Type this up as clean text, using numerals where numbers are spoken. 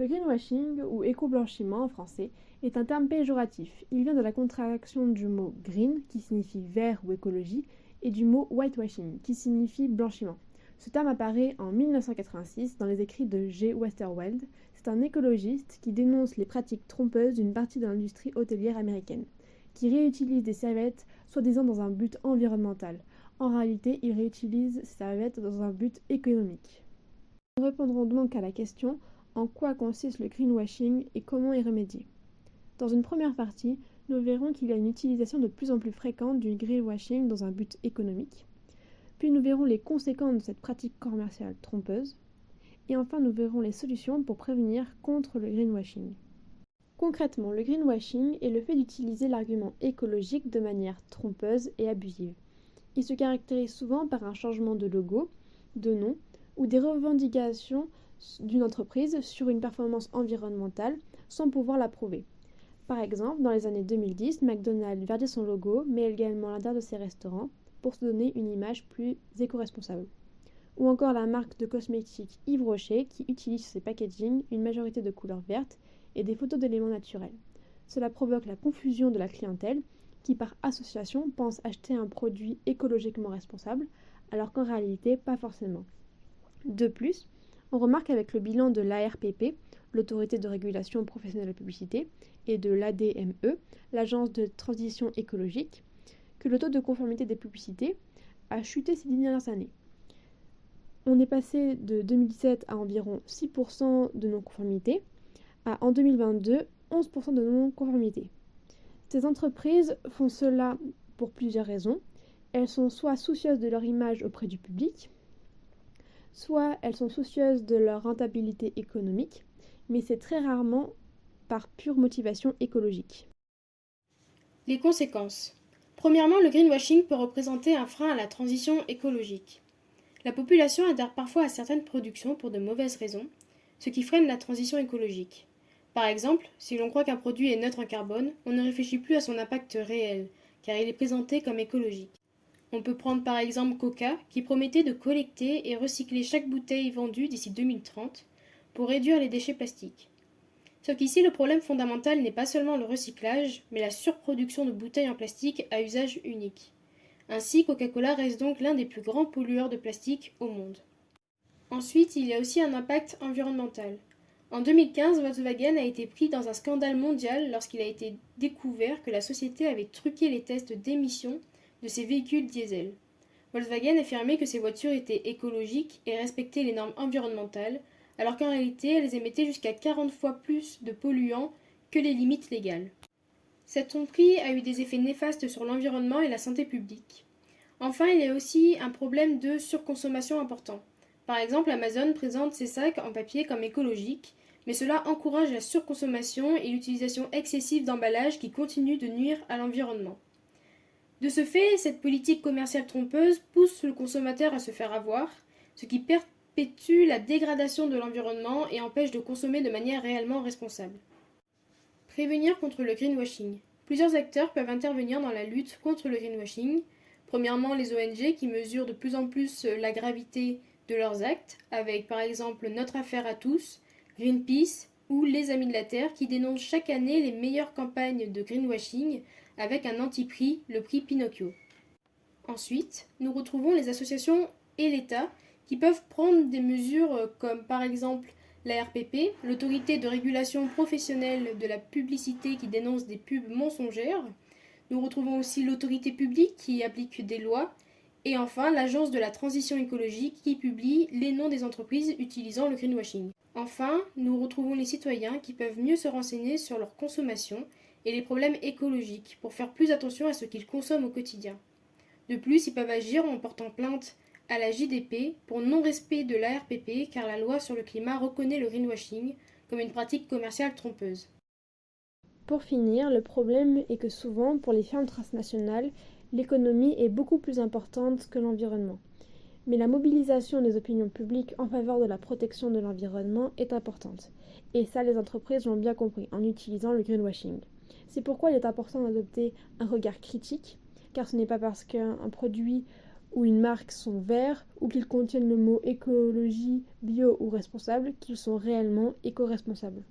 Le greenwashing, ou éco-blanchiment en français, est un terme péjoratif. Il vient de la contraction du mot green, qui signifie vert ou écologie, et du mot whitewashing, qui signifie blanchiment. Ce terme apparaît en 1986 dans les écrits de G. Westerweld. C'est un écologiste qui dénonce les pratiques trompeuses d'une partie de l'industrie hôtelière américaine, qui réutilise des serviettes soi-disant dans un but environnemental. En réalité, il réutilise ces serviettes dans un but économique. Nous répondrons donc à la question: en quoi consiste le greenwashing et comment y remédier? Dans une première partie, nous verrons qu'il y a une utilisation de plus en plus fréquente du greenwashing dans un but économique. Puis nous verrons les conséquences de cette pratique commerciale trompeuse. Et enfin, nous verrons les solutions pour prévenir contre le greenwashing. Concrètement, le greenwashing est le fait d'utiliser l'argument écologique de manière trompeuse et abusive. Il se caractérise souvent par un changement de logo, de nom ou des revendications d'une entreprise sur une performance environnementale sans pouvoir la prouver. Par exemple, dans les années 2010, McDonald's verdit son logo, mais également l'intérieur de ses restaurants, pour se donner une image plus éco-responsable. Ou encore la marque de cosmétiques Yves Rocher qui utilise sur ses packaging une majorité de couleurs vertes et des photos d'éléments naturels. Cela provoque la confusion de la clientèle qui, par association, pense acheter un produit écologiquement responsable, alors qu'en réalité, pas forcément. De plus, on remarque avec le bilan de l'ARPP, l'Autorité de régulation professionnelle de la publicité, et de l'ADME, l'Agence de transition écologique, que le taux de conformité des publicités a chuté ces dernières années. On est passé de 2017 à environ 6% de non-conformité, à en 2022, 11% de non-conformité. Ces entreprises font cela pour plusieurs raisons. Elles sont soit soucieuses de leur image auprès du public, soit elles sont soucieuses de leur rentabilité économique, mais c'est très rarement par pure motivation écologique. Les conséquences. Premièrement, le greenwashing peut représenter un frein à la transition écologique. La population adhère parfois à certaines productions pour de mauvaises raisons, ce qui freine la transition écologique. Par exemple, si l'on croit qu'un produit est neutre en carbone, on ne réfléchit plus à son impact réel, car il est présenté comme écologique. On peut prendre par exemple Coca, qui promettait de collecter et recycler chaque bouteille vendue d'ici 2030 pour réduire les déchets plastiques. Sauf qu'ici, le problème fondamental n'est pas seulement le recyclage, mais la surproduction de bouteilles en plastique à usage unique. Ainsi, Coca-Cola reste donc l'un des plus grands pollueurs de plastique au monde. Ensuite, il y a aussi un impact environnemental. En 2015, Volkswagen a été pris dans un scandale mondial lorsqu'il a été découvert que la société avait truqué les tests d'émissions de ses véhicules diesel. Volkswagen affirmait que ses voitures étaient écologiques et respectaient les normes environnementales, alors qu'en réalité, elles émettaient jusqu'à 40 fois plus de polluants que les limites légales. Cette tromperie a eu des effets néfastes sur l'environnement et la santé publique. Enfin, il y a aussi un problème de surconsommation important. Par exemple, Amazon présente ses sacs en papier comme écologiques, mais cela encourage la surconsommation et l'utilisation excessive d'emballages qui continuent de nuire à l'environnement. De ce fait, cette politique commerciale trompeuse pousse le consommateur à se faire avoir, ce qui perpétue la dégradation de l'environnement et empêche de consommer de manière réellement responsable. Prévenir contre le greenwashing. Plusieurs acteurs peuvent intervenir dans la lutte contre le greenwashing. Premièrement, les ONG qui mesurent de plus en plus la gravité de leurs actes, avec par exemple Notre Affaire à tous, Greenpeace ou Les Amis de la Terre qui dénoncent chaque année les meilleures campagnes de greenwashing avec un anti-prix, le prix Pinocchio. Ensuite, nous retrouvons les associations et l'État qui peuvent prendre des mesures comme par exemple la RPP, l'autorité de régulation professionnelle de la publicité qui dénonce des pubs mensongères. Nous retrouvons aussi l'autorité publique qui applique des lois. Et enfin, l'agence de la transition écologique qui publie les noms des entreprises utilisant le greenwashing. Enfin, nous retrouvons les citoyens qui peuvent mieux se renseigner sur leur consommation et les problèmes écologiques pour faire plus attention à ce qu'ils consomment au quotidien. De plus, ils peuvent agir en portant plainte à la JDP pour non-respect de l'ARPP car la loi sur le climat reconnaît le greenwashing comme une pratique commerciale trompeuse. Pour finir, le problème est que souvent, pour les firmes transnationales, l'économie est beaucoup plus importante que l'environnement. Mais la mobilisation des opinions publiques en faveur de la protection de l'environnement est importante. Et ça, les entreprises l'ont bien compris en utilisant le greenwashing. C'est pourquoi il est important d'adopter un regard critique, car ce n'est pas parce qu'un produit ou une marque sont verts ou qu'ils contiennent le mot écologie, bio ou responsable qu'ils sont réellement éco-responsables.